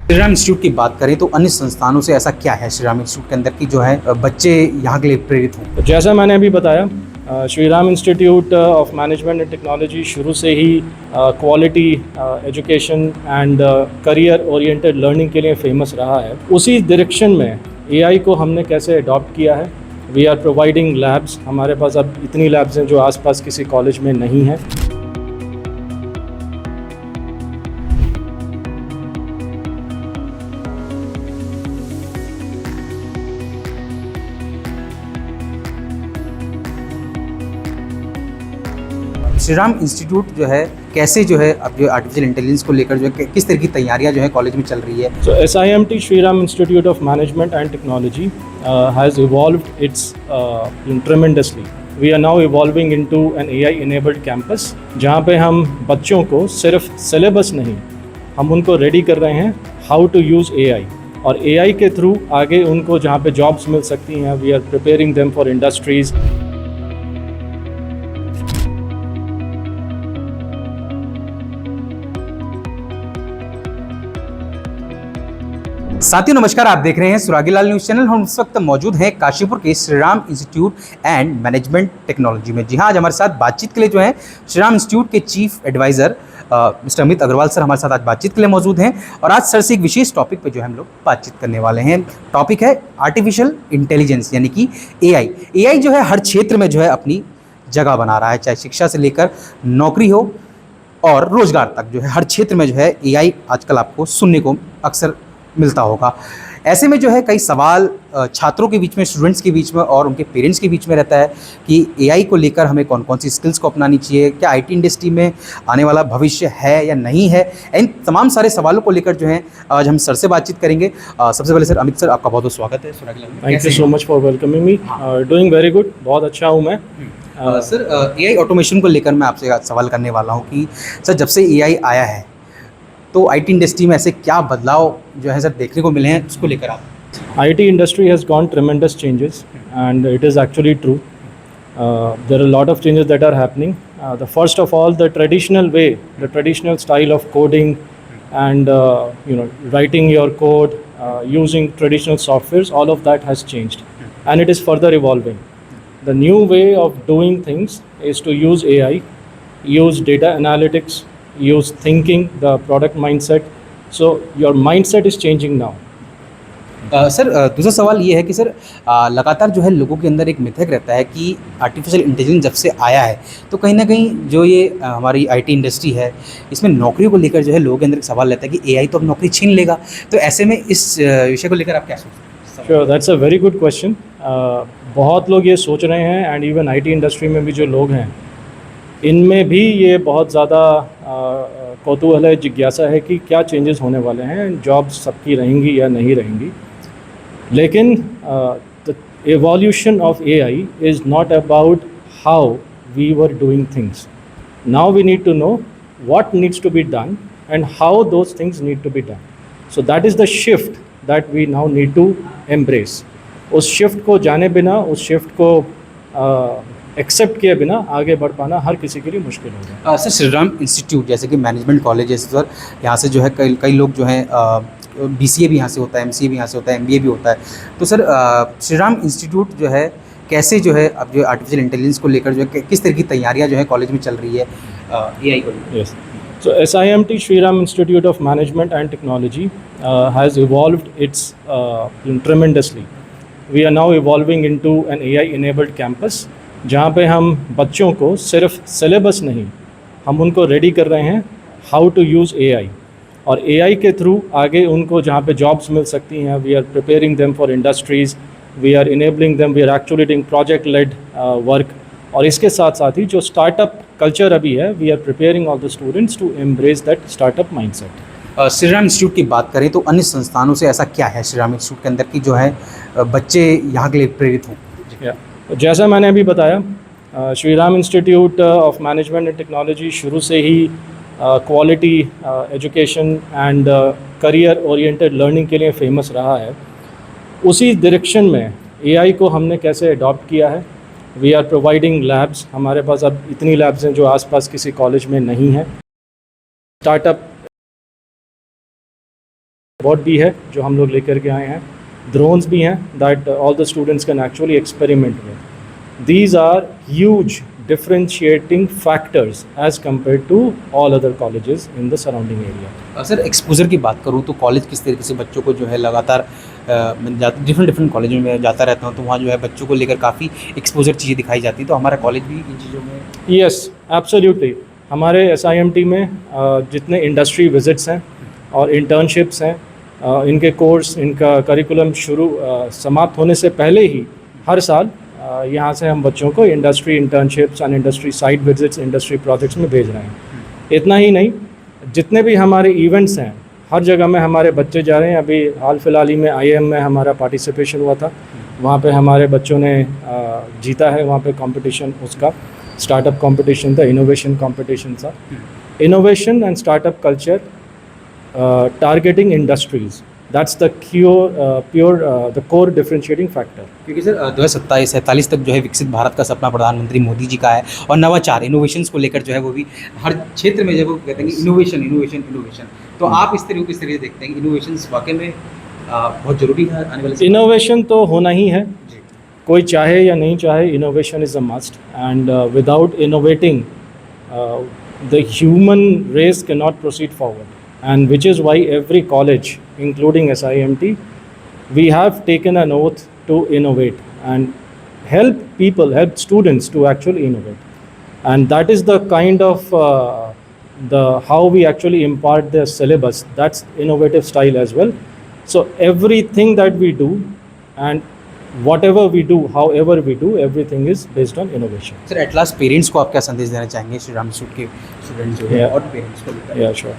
Shri Ram institute की बात करें तो अन्य संस्थानों से ऐसा क्या है श्री राम इंस्टीट्यूट के अंदर की जो है बच्चे यहाँ के लिए प्रेरित हों? तो जैसा मैंने अभी बताया, Shri Ram institute of management and technology शुरू से ही quality education and career oriented learning के लिए फेमस रहा है। उसी डायरेक्शन में एआई को हमने कैसे अडॉप्ट किया है। We are providing labs. हमारे पास अब इतनी लैब्स हैं जो आसपास किसी कॉलेज में नहीं है। श्री राम इंस्टीट्यूट जो है कैसे जो है अब जो आर्टिफिशियल इंटेलिजेंस को लेकर जो है किस तरह की तैयारियां जो है कॉलेज में चल रही है? So SIMT Shri Ram Institute of Management and Technology has evolved its tremendously. We are now evolving into an AI-enabled campus, जहाँ पे हम बच्चों को सिर्फ सिलेबस नहीं, हम उनको रेडी कर रहे हैं हाउ टू यूज़ AI, और AI के थ्रू आगे उनको जहाँ पे जॉब्स मिल सकती हैं, we are preparing them for industries. साथियों नमस्कार, आप देख रहे हैं सुरागीलाल न्यूज़ चैनल। हम इस वक्त मौजूद हैं काशीपुर के Shri Ram institute and management technology में। जी हाँ, आज हमारे साथ बातचीत के लिए जो है श्री राम इंस्टीट्यूट के chief adviser mister Amit Agarwal sir हमारे साथ आज बातचीत के लिए मौजूद हैं। और आज सर से एक विशेष टॉपिक पे जो है हम लोग बातचीत करने वाले हैं। टॉपिक है आर्टिफिशियल इंटेलिजेंस यानी कि एआई जो है हर क्षेत्र में जो है अपनी जगह बना रहा है, चाहे शिक्षा से लेकर नौकरी हो और रोजगार तक जो है हर क्षेत्र में जो है एआई आजकल आपको सुनने को अक्सर मिलता होगा। ऐसे में जो है कई सवाल छात्रों के बीच में, स्टूडेंट्स के बीच में और उनके पेरेंट्स के बीच में रहता है कि एआई को लेकर हमें कौन कौन सी स्किल्स को अपनानी चाहिए, क्या आईटी इंडस्ट्री में आने वाला भविष्य है या नहीं है। इन तमाम सारे सवालों को लेकर जो है आज हम सर से बातचीत करेंगे। सबसे पहले सर अमित सर, आपका बहुत बहुत स्वागत है। Thank you so much for welcoming me. Doing very good, बहुत अच्छा हूँ मैं। सर एआई ऑटोमेशन को लेकर मैं आपसे सवाल करने वाला हूँ कि सर जब से एआई आया है तो आईटी इंडस्ट्री में ऐसे क्या बदलाव जो है सर देखने को मिले हैं, उसको लेकर आप? IT industry has gone tremendous changes, and it is actually true. There are a lot of changes that are happening. The first of all, the traditional way, the traditional style of coding, and writing your code using traditional softwares, all of that has changed, and it is further evolving. The new way of doing things is to use AI, use data analytics, use thinking, the product mindset. So your mindset is changing now. Sir दूसरा सवाल ये है कि sir लगातार जो है लोगों के अंदर एक मिथक रहता है कि आर्टिफिशियल इंटेलिजेंस जब से आया है तो कहीं ना कहीं जो ये हमारी आईटी इंडस्ट्री है इसमें नौकरियों को लेकर जो है लोगों के अंदर एक सवाल रहता है कि एआई तो अब नौकरी छीन लेगा। तो ऐसे में इस विषय को लेकर आप क्या सोचते हैं? Sure, that's a very good question. बहुत लोग ये सोच रहे हैं, एंड इवन आईटी इंडस्ट्री में भी जो लोग हैं इनमें भी ये बहुत ज़्यादा कौतूहल है, जिज्ञासा है कि क्या चेंजेस होने वाले हैं, जॉब्स सबकी रहेंगी या नहीं रहेंगी। लेकिन the evolution of AI is not about how we were doing things. Now we need to know what needs to be done and how those things need to be done. So that is the shift that we now need to embrace. उस shift को जाने बिना, उस shift को accept किए बिना आगे बढ़ पाना हर किसी के लिए मुश्किल होगा। सर श्री राम इंस्टीट्यूट जैसे कि मैनेजमेंट कॉलेज है सर, यहाँ से जो है कई लोग जो हैं बीसीए भी यहाँ से होता है, एमसीए भी यहाँ से होता है, एमबीए भी होता है। तो सर श्री राम इंस्टीट्यूट जो है कैसे जो है अब जो आर्टिफिशियल इंटेलिजेंस को लेकर जो है किस तरह की तैयारियाँ जो है कॉलेज में चल रही है एआई को लेकर? Yes. So SIMT Shri Ram Institute of Management and Technology has evolved its tremendously. We are now evolving into an AI-enabled campus, जहाँ पे हम बच्चों को सिर्फ सिलेबस नहीं, हम उनको रेडी कर रहे हैं हाउ टू यूज़ AI, और AI के थ्रू आगे उनको जहाँ पे जॉब्स मिल सकती हैं, we are preparing them for industries, we are enabling them, we are actually doing project led work. और इसके साथ साथ ही जो स्टार्टअप कल्चर अभी है, we are preparing all the students to embrace that startup mindset. Shri Ram institute की बात करें तो अन्य संस्थानों से ऐसा क्या है श्री राम इंस्टीट्यूट के अंदर की जो है बच्चे यहाँ के लिए प्रेरित हों? जैसा मैंने अभी बताया, Shri Ram institute of management and technology शुरू से ही quality education and career oriented learning के लिए फेमस रहा है। उसी डायरेक्शन में एआई को हमने कैसे अडॉप्ट किया है। We are providing labs. हमारे पास अब इतनी लैब्स हैं जो आसपास किसी कॉलेज में नहीं है। स्टार्टअप रोबोट भी है जो हम लोग लेकर के आए हैं, ड्रोन्स भी हैं that all the students can actually experiment with. These are huge differentiating factors as compared to all other colleges in the surrounding area. Sir exposure की बात करूँ तो कॉलेज किस तरीके से बच्चों को जो है लगातार मैं डिफरेंट कॉलेजों में जाता रहता हूँ तो वहाँ जो है बच्चों को लेकर काफ़ी एक्सपोजर चीज़ें दिखाई जाती है, तो हमारा कॉलेज भी इन चीज़ों में. Yes, absolutely. हमारे SIMT में जितने इंडस्ट्री विजिट्स हैं और इंटर्नशिप्स हैं, इनके कोर्स, इनका करिकुलम समाप्त होने से पहले ही हर साल यहाँ से हम बच्चों को industry internships and industry site visits, industry projects में भेज रहे हैं. इतना ही नहीं, जितने भी हमारे इवेंट्स हैं हर जगह में हमारे बच्चे जा रहे हैं. अभी हाल फिलहाल ही में IIM में हमारा पार्टिसिपेशन हुआ था, वहाँ पे हमारे बच्चों ने जीता है. वहाँ पे कंपटीशन उसका स्टार्टअप कंपटीशन था, इनोवेशन कंपटीशन था. Innovation and startup culture targeting industries, that's the pure the core differentiating factor. क्योंकि सर 2047 तक जो है विकसित भारत का सपना प्रधानमंत्री मोदी जी का है और नवाचार इनोवेशंस को लेकर जो है वो भी हर क्षेत्र में जब वो कहते हैं कि इनोवेशन, तो आप इस तरह किस तरह से देखते हैं कि इनोवेशंस वाकई में बहुत ज़रूरी है आने वाले समय? इनोवेशन तो होना ही है, कोई चाहे या नहीं चाहे, innovation is a must. And without innovating the human race can not proceed forward. And which is why every college, including SIMT, we have taken an oath to innovate and help people, help students to actually innovate. And that is the kind of how we actually impart the syllabus. That's innovative style as well. So everything that we do and whatever we do, however we do, everything is based on innovation. Sir at last parents को आप क्या संदेश देना चाहेंगे, Shri Ram institute के students जो है और पेरेंट्स को? या श्योर.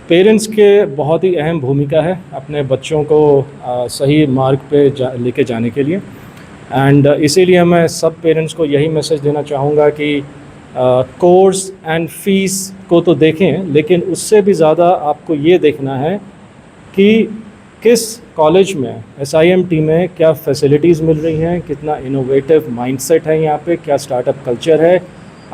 पेरेंट्स के बहुत ही अहम भूमिका है अपने बच्चों को सही मार्ग पे लेके जाने के लिए. एंड इसीलिए मैं सब पेरेंट्स को यही मैसेज देना चाहूँगा कि कोर्स एंड फीस को तो देखें, लेकिन उससे भी ज़्यादा आपको ये देखना है कि किस कॉलेज में, SIMT में क्या फैसिलिटीज़ मिल रही हैं, कितना इनोवेटिव माइंडसेट है यहाँ पे, क्या स्टार्टअप कल्चर है.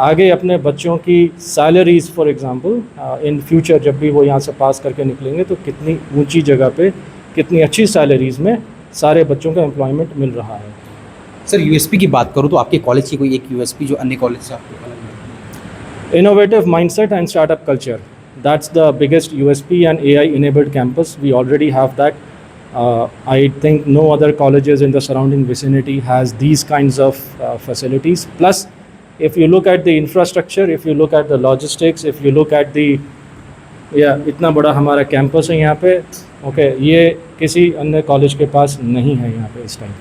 आगे अपने बच्चों की salaries for example in future जब भी वो यहाँ से पास करके निकलेंगे तो कितनी ऊंची जगह पे, कितनी अच्छी सैलरीज़ में सारे बच्चों का एम्प्लॉयमेंट मिल रहा है. सर USP की बात करूँ तो आपके कॉलेज की कोई एक USP जो अन्य कॉलेज से आपको अलग है? Innovative mindset and startup culture. That's the biggest USP and AI-enabled campus. We already have that. I think no other colleges in the surrounding vicinity has these kinds of facilities. Plus, if you look at the infrastructure, if you look at the logistics, if you look at the इतना बड़ा हमारा campus है यहाँ पे, okay, ये किसी अन्य college के पास नहीं है यहाँ पे इस टाइम.